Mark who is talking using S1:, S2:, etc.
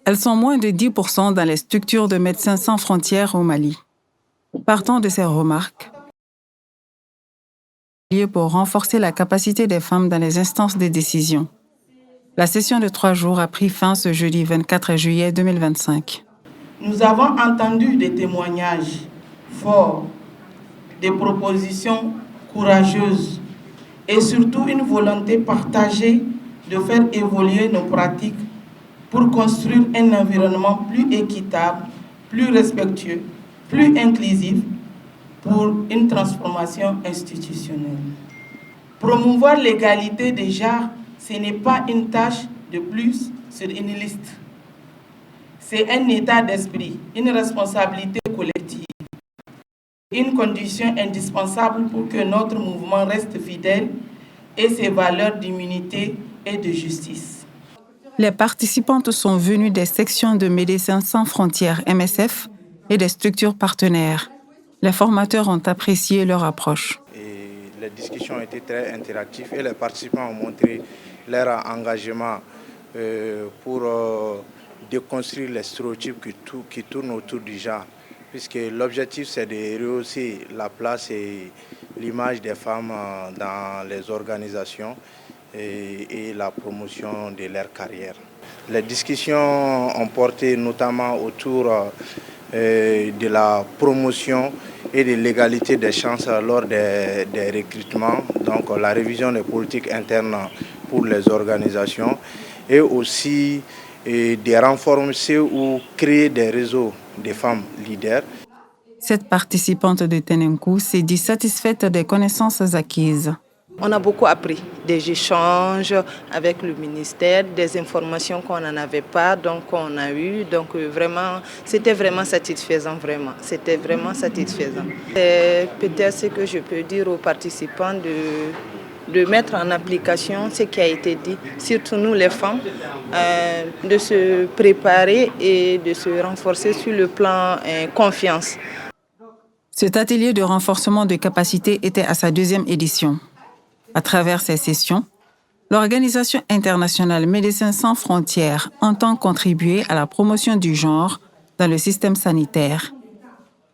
S1: Elles sont moins de 10% dans les structures de Médecins sans frontières au Mali. Partant de ces remarques, pour renforcer la capacité des femmes dans les instances de décision. La session de 3 jours a pris fin ce jeudi 24 juillet 2025.
S2: Nous avons entendu des témoignages forts, des propositions courageuses et surtout une volonté partagée de faire évoluer nos pratiques pour construire un environnement plus équitable, plus respectueux, plus inclusif pour une transformation institutionnelle. Promouvoir l'égalité des genres, ce n'est pas une tâche de plus sur une liste. C'est un état d'esprit, une responsabilité collective, une condition indispensable pour que notre mouvement reste fidèle et ses valeurs d'immunité et de justice.
S1: Les participantes sont venues des sections de Médecins sans frontières MSF et des structures partenaires. Les formateurs ont apprécié leur approche.
S3: Les discussions ont été très interactives et les participants ont montré leur engagement pour déconstruire les stéréotypes qui tournent autour du genre. Puisque l'objectif, c'est de rehausser la place et l'image des femmes dans les organisations et la promotion de leur carrière. Les discussions ont porté notamment autour de la promotion et de l'égalité des chances lors des recrutements, donc la révision des politiques internes pour les organisations et aussi de renforcer ou créer des réseaux de femmes leaders.
S1: Cette participante de Tenenkou s'est dit satisfaite des connaissances acquises.
S4: On a beaucoup appris, des échanges avec le ministère, des informations qu'on n'en avait pas, donc on a eu. Donc vraiment, c'était vraiment satisfaisant, C'était vraiment satisfaisant. Peut-être ce que je peux dire aux participants de mettre en application ce qui a été dit, surtout nous les femmes, de se préparer et de se renforcer sur le plan confiance.
S1: Cet atelier de renforcement de capacités était à sa 2e édition. À travers ces sessions, l'Organisation internationale Médecins sans frontières entend contribuer à la promotion du genre dans le système sanitaire